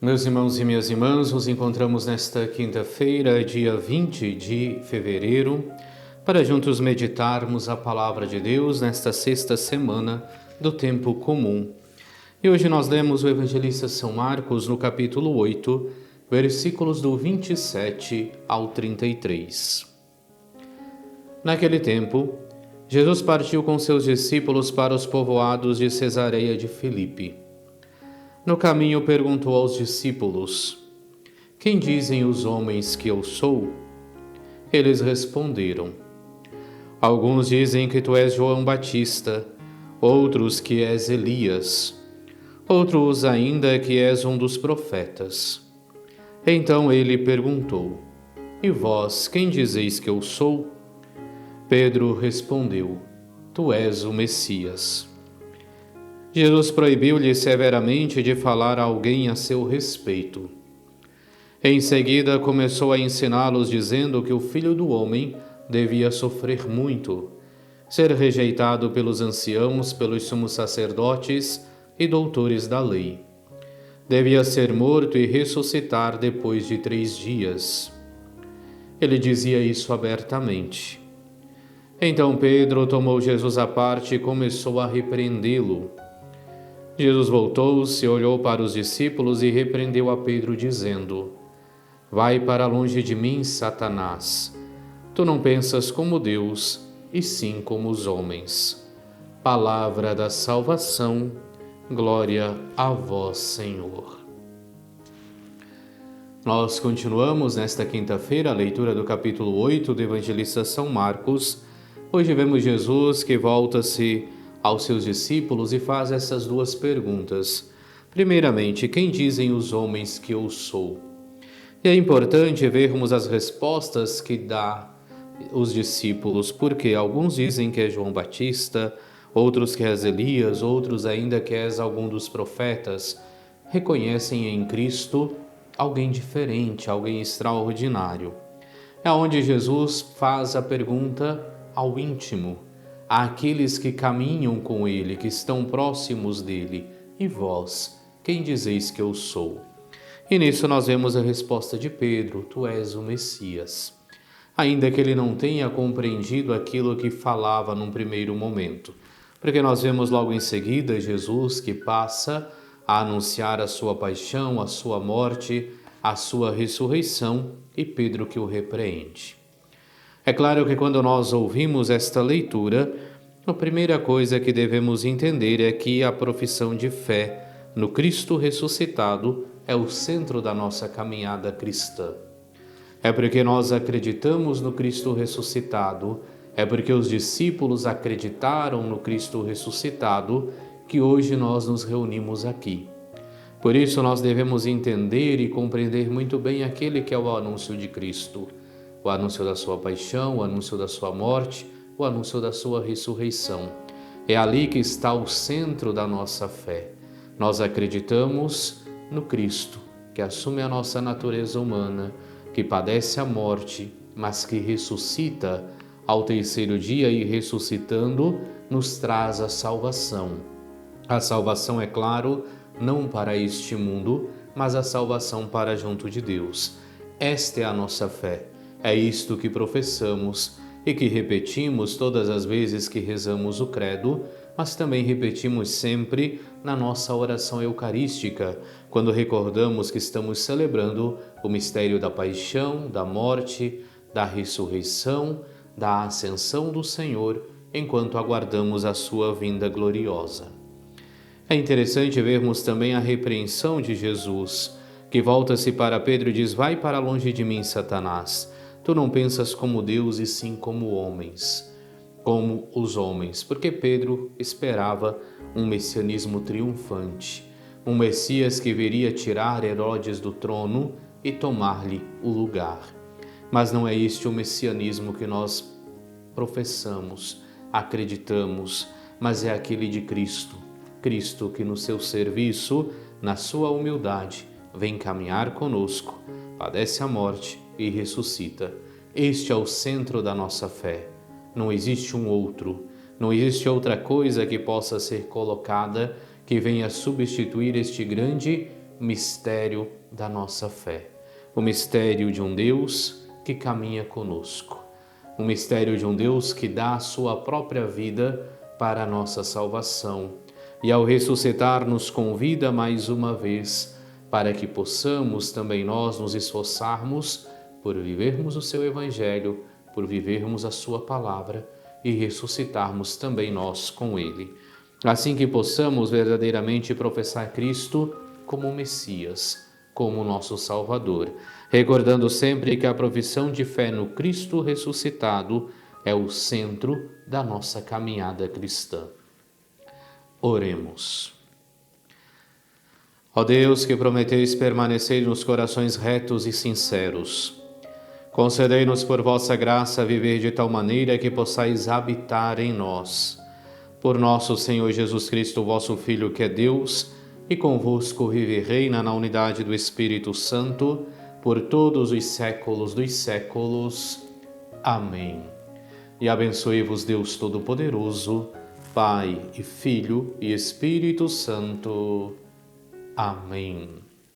Meus irmãos e minhas irmãs, nos encontramos nesta quinta-feira, dia 20 de fevereiro, para juntos meditarmos a palavra de Deus nesta sexta semana do tempo comum. E hoje nós lemos o evangelista São Marcos no capítulo 8, versículos do 27 ao 33. Naquele tempo, Jesus partiu com seus discípulos para os povoados de Cesareia de Filipe. No caminho perguntou aos discípulos: Quem dizem os homens que eu sou? Eles responderam: Alguns dizem que tu és João Batista, outros que és Elias, outros ainda que és um dos profetas. Então ele perguntou: E vós, quem dizeis que eu sou? Pedro respondeu: Tu és o Messias. Jesus proibiu-lhe severamente de falar a alguém a seu respeito. Em seguida, começou a ensiná-los, dizendo que o Filho do Homem devia sofrer muito, ser rejeitado pelos anciãos, pelos sumos sacerdotes e doutores da lei. Devia ser morto e ressuscitar depois de 3 dias. Ele dizia isso abertamente. Então Pedro tomou Jesus à parte e começou a repreendê-lo. Jesus voltou-se, olhou para os discípulos e repreendeu a Pedro, dizendo: Vai para longe de mim, Satanás. Tu não pensas como Deus, e sim como os homens. Palavra da salvação, glória a vós, Senhor. Nós continuamos nesta quinta-feira a leitura do capítulo 8 do evangelista São Marcos. Hoje vemos Jesus que volta-se aos seus discípulos e faz essas duas perguntas. Primeiramente, quem dizem os homens que eu sou? E é importante vermos as respostas que dá os discípulos, porque alguns dizem que é João Batista, outros que és Elias, outros ainda que és algum dos profetas. Reconhecem em Cristo alguém diferente, alguém extraordinário. É onde Jesus faz a pergunta ao íntimo, àqueles que caminham com ele, que estão próximos dele. E vós, quem dizeis que eu sou? E nisso nós vemos a resposta de Pedro: Tu és o Messias. Ainda que ele não tenha compreendido aquilo que falava num primeiro momento. Porque nós vemos logo em seguida Jesus que passa a anunciar a sua paixão, a sua morte, a sua ressurreição, e Pedro que o repreende. É claro que quando nós ouvimos esta leitura, a primeira coisa que devemos entender é que a profissão de fé no Cristo ressuscitado é o centro da nossa caminhada cristã. É porque nós acreditamos no Cristo ressuscitado, é porque os discípulos acreditaram no Cristo ressuscitado, que hoje nós nos reunimos aqui. Por isso nós devemos entender e compreender muito bem aquele que é o anúncio de Cristo, o anúncio da sua paixão, o anúncio da sua morte, o anúncio da sua ressurreição. É ali que está o centro da nossa fé. Nós acreditamos no Cristo, que assume a nossa natureza humana, que padece a morte, mas que ressuscita ao terceiro dia e, ressuscitando, nos traz a salvação. A salvação, é claro, não para este mundo, mas a salvação para junto de Deus. Esta é a nossa fé. É isto que professamos e que repetimos todas as vezes que rezamos o credo, mas também repetimos sempre na nossa oração eucarística, quando recordamos que estamos celebrando o mistério da paixão, da morte, da ressurreição, da ascensão do Senhor, enquanto aguardamos a sua vinda gloriosa. É interessante vermos também a repreensão de Jesus, que volta-se para Pedro e diz: Vai para longe de mim, Satanás. Tu não pensas como Deus, e sim como homens, como os homens, porque Pedro esperava um messianismo triunfante, um Messias que viria tirar Herodes do trono e tomar-lhe o lugar. Mas não é este o messianismo que nós professamos, acreditamos, mas é aquele de Cristo. Cristo que no seu serviço, na sua humildade, vem caminhar conosco, padece a morte e ressuscita. Este é o centro da nossa fé. Não existe um outro, não existe outra coisa que possa ser colocada que venha substituir este grande mistério da nossa fé. O mistério de um Deus que caminha conosco. O mistério de um Deus que dá a sua própria vida para a nossa salvação. E ao ressuscitar nos convida mais uma vez para que possamos também nós nos esforçarmos por vivermos o seu Evangelho, por vivermos a sua palavra e ressuscitarmos também nós com ele. Assim que possamos verdadeiramente professar Cristo como Messias, como nosso Salvador, recordando sempre que a profissão de fé no Cristo ressuscitado é o centro da nossa caminhada cristã. Oremos. Ó Deus, que prometeis permanecer nos corações retos e sinceros, concedei-nos por vossa graça viver de tal maneira que possais habitar em nós. Por nosso Senhor Jesus Cristo, vosso Filho, que é Deus, e convosco vive e reina na unidade do Espírito Santo, por todos os séculos dos séculos. Amém. E abençoe-vos Deus Todo-Poderoso, Pai e Filho e Espírito Santo. Amém.